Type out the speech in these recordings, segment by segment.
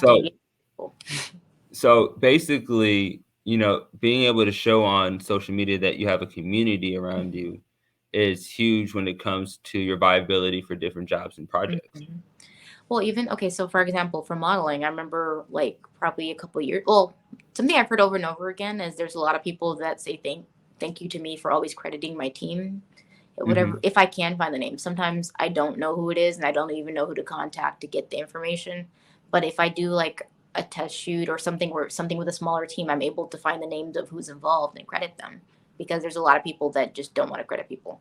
to So engage people. so basically, being able to show on social media that you have a community around you is huge when it comes to your viability for different jobs and projects. Mhm. Well, even okay, so for example, for modeling, I remember like probably a couple years. Well, something I've heard over and over again is there's a lot of people that say thank you to me for always crediting my team. Whatever, Hmm. if I can find the name. Sometimes I don't know who it is, and I don't even know who to contact to get the information. But if I do like a test shoot or something with a smaller team, I'm able to find the names of who's involved and credit them because there's a lot of people that just don't want to credit people.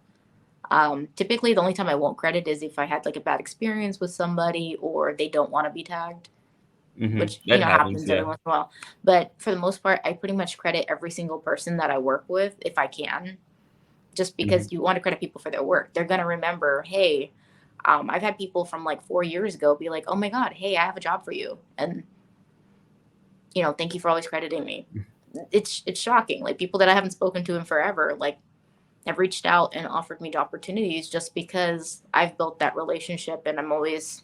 Typically, the only time I won't credit is if I had like a bad experience with somebody or they don't want to be tagged, Hmm. which That happens, happens every yeah. once in a while. But for the most part, I pretty much credit every single person that I work with if I can, just Hmm. because you want to credit people for their work. They're gonna remember, hey, I've had people from like 4 years ago be like, oh my god, hey, I have a job for you, and thank you for always crediting me. It's shocking. Like people that I haven't spoken to in forever, like have reached out and offered me opportunities just because I've built that relationship and I'm always,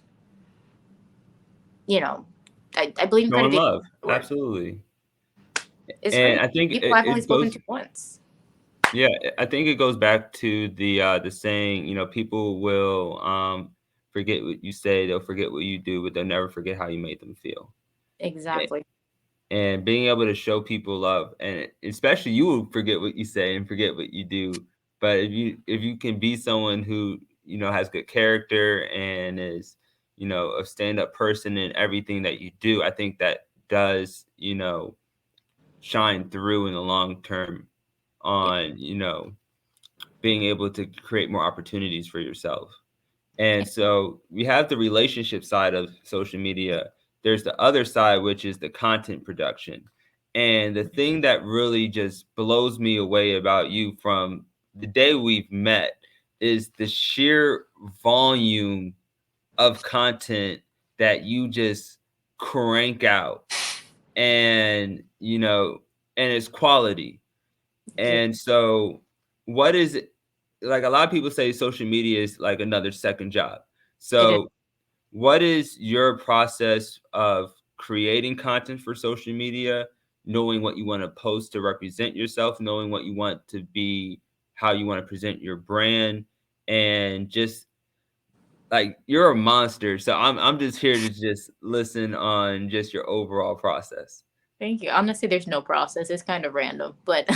you know, I believe in Showing crediting love, word. absolutely. It's And great. I think People I've only it spoken goes, to once. yeah, I think it goes back to the saying, people will forget what you say, they'll forget what you do, but they'll never forget how you made them feel. Exactly. And being able to show people love, and especially you will forget what you say and forget what you do, but if you can be someone who has good character and is a stand-up person in everything that you do, I think that does shine through in the long term Yeah. on being able to create more opportunities for yourself. And so we have the relationship side of social media. There's the other side, which is the content production. And the thing that really just blows me away about you from the day we've met is the sheer volume of content that you just crank out, and and it's quality. Yeah. And so, what is it, like a lot of people say social media is like another second job. It is. So what is your process of creating content for social media, knowing what you want to post to represent yourself, knowing what you want to be, how you want to present your brand, and just like you're a monster. So I'm just here to just listen on just your overall process. Thank you. Honestly, there's no process. It's kind of random, but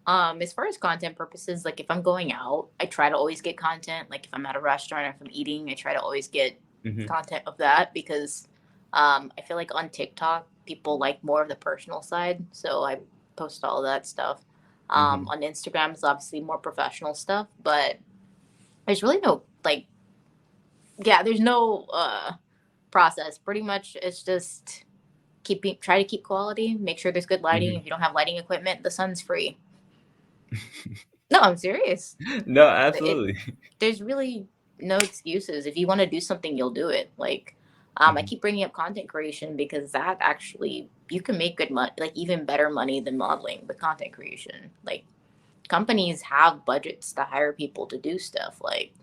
as far as content purposes, like if I'm going out, I try to always get content. Like if I'm at a restaurant or if I'm eating, I try to always get Hmm. content of that because I feel like on TikTok, people like more of the personal side. So I post all that stuff. Hmm. On Instagram, it's obviously more professional stuff, but there's really no, like, yeah, there's no process. Pretty much it's just try to keep quality, make sure there's good lighting. Hmm. If you don't have lighting equipment, the sun's free. No, I'm serious. No, It absolutely. There's really no excuses. If you want to do something, you'll do it. Like, I Hmm. keep bringing up content creation because that actually you can make good money, like even better money than modeling with content creation. Like, companies have budgets to hire people to do stuff. Like,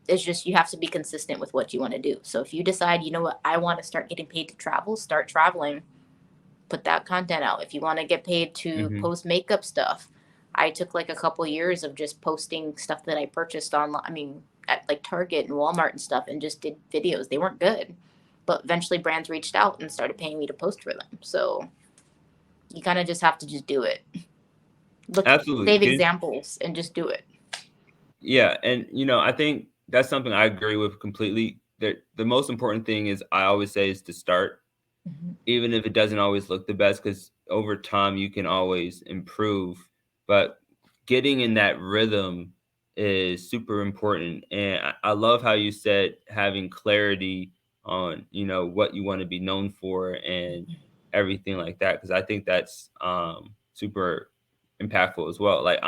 it's just you have to be consistent with what you want to do. So if you decide, you know what, I want to start getting paid to travel, start traveling, put that content out. If you want to get paid to Hmm. post makeup stuff, I took like a couple years of just posting stuff that I purchased online. I mean, at like Target and Walmart and stuff, and just did videos. They weren't good, but eventually brands reached out and started paying me to post for them. So you kind of just have to just do it. Look, Absolutely. save examples and just do it. Yeah, and I think that's something I agree with completely. The most important thing is I always say is to start, Mhm. even if it doesn't always look the best, because over time you can always improve. But getting in that rhythm is super important. And I love how you said having clarity on, what you want to be known for and everything like that, because I think that's super impactful as well. Like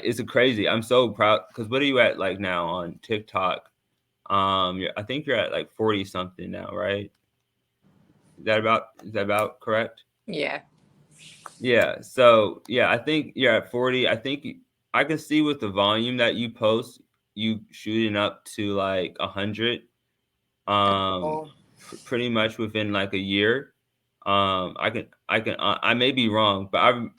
it's a crazy. I'm so proud because what are you at like now on TikTok? I think you're at like 40 something now, right? Is that about correct? Yeah. Yeah. So yeah, I think you're at 40. I think I can see with the volume that you post, you shooting up to like 100. That's Um, cool. pretty much within like a year. I may be wrong, but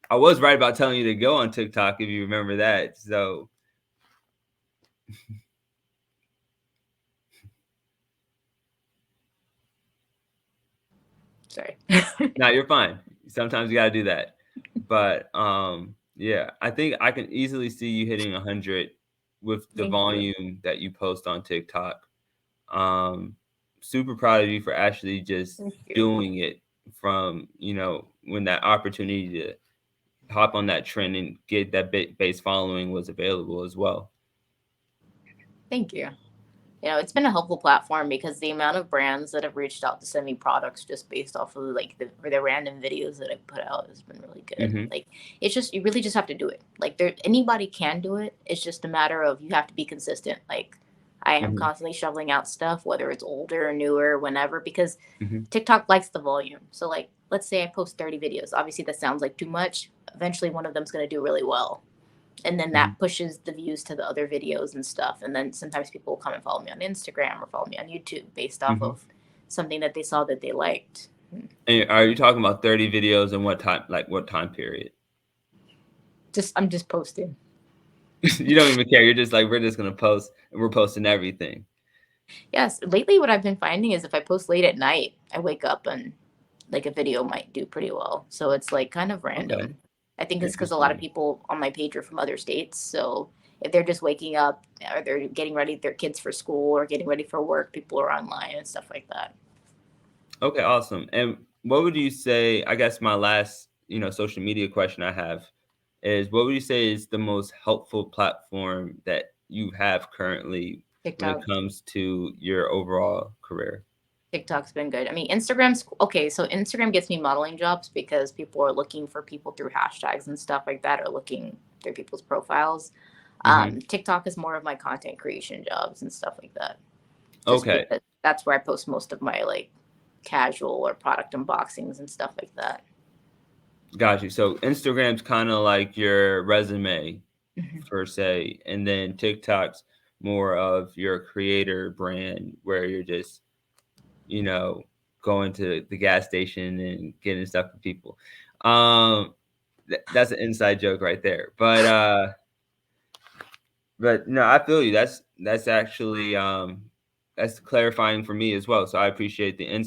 I was right about telling you to go on TikTok, if you remember that. So Sorry. no, you're fine. Sometimes you gotta do that. But yeah, I think I can easily see you hitting 100 with the Thank you. volume that you post on TikTok. Super proud of you for actually just Thank you. doing it from, when that opportunity to hop on that trend and get that base following was available as well. Thank you. It's been a helpful platform because the amount of brands that have reached out to send me products just based off of like the random videos that I put out has been really good. Mm-hmm. Like it's just you really just have to do it. Like anybody can do it. It's just a matter of you have to be consistent. Like I am Mm-hmm. constantly shoveling out stuff, whether it's older or newer, whenever, because Mm-hmm. TikTok likes the volume. So like let's say I post 30 videos. Obviously that sounds like too much. Eventually one of them's gonna do really well, and then that pushes the views to the other videos and stuff. And then sometimes people will come and follow me on Instagram or follow me on YouTube based off of something that they saw that they liked. And are you talking about 30 videos and what time period? I'm just posting. You don't even care. You're just like, we're just gonna post, and we're posting everything. Yes, lately what I've been finding is if I post late at night, I wake up and like a video might do pretty well. So it's like kind of random. Okay. I think it's because a lot of people on my page are from other states. So if they're just waking up or they're getting ready their kids for school or getting ready for work, people are online and stuff like that. Okay, awesome. And what would you say, I guess my last, social media question I have is, what would you say is the most helpful platform that you have currently when it TikTok. comes to your overall career? TikTok's been good. I mean, Instagram's okay. So Instagram gets me modeling jobs because people are looking for people through hashtags and stuff like that, or looking through people's profiles. TikTok is more of my content creation jobs and stuff like that. Just Okay. because that's where I post most of my like casual or product unboxings and stuff like that. Got you. So Instagram's kind of like your resume Mhm. per se, and then TikTok's more of your creator brand where you're just, going to the gas station and getting stuff for people. That's an inside joke right there. But no, I feel you. That's actually that's clarifying for me as well. So I appreciate the insight.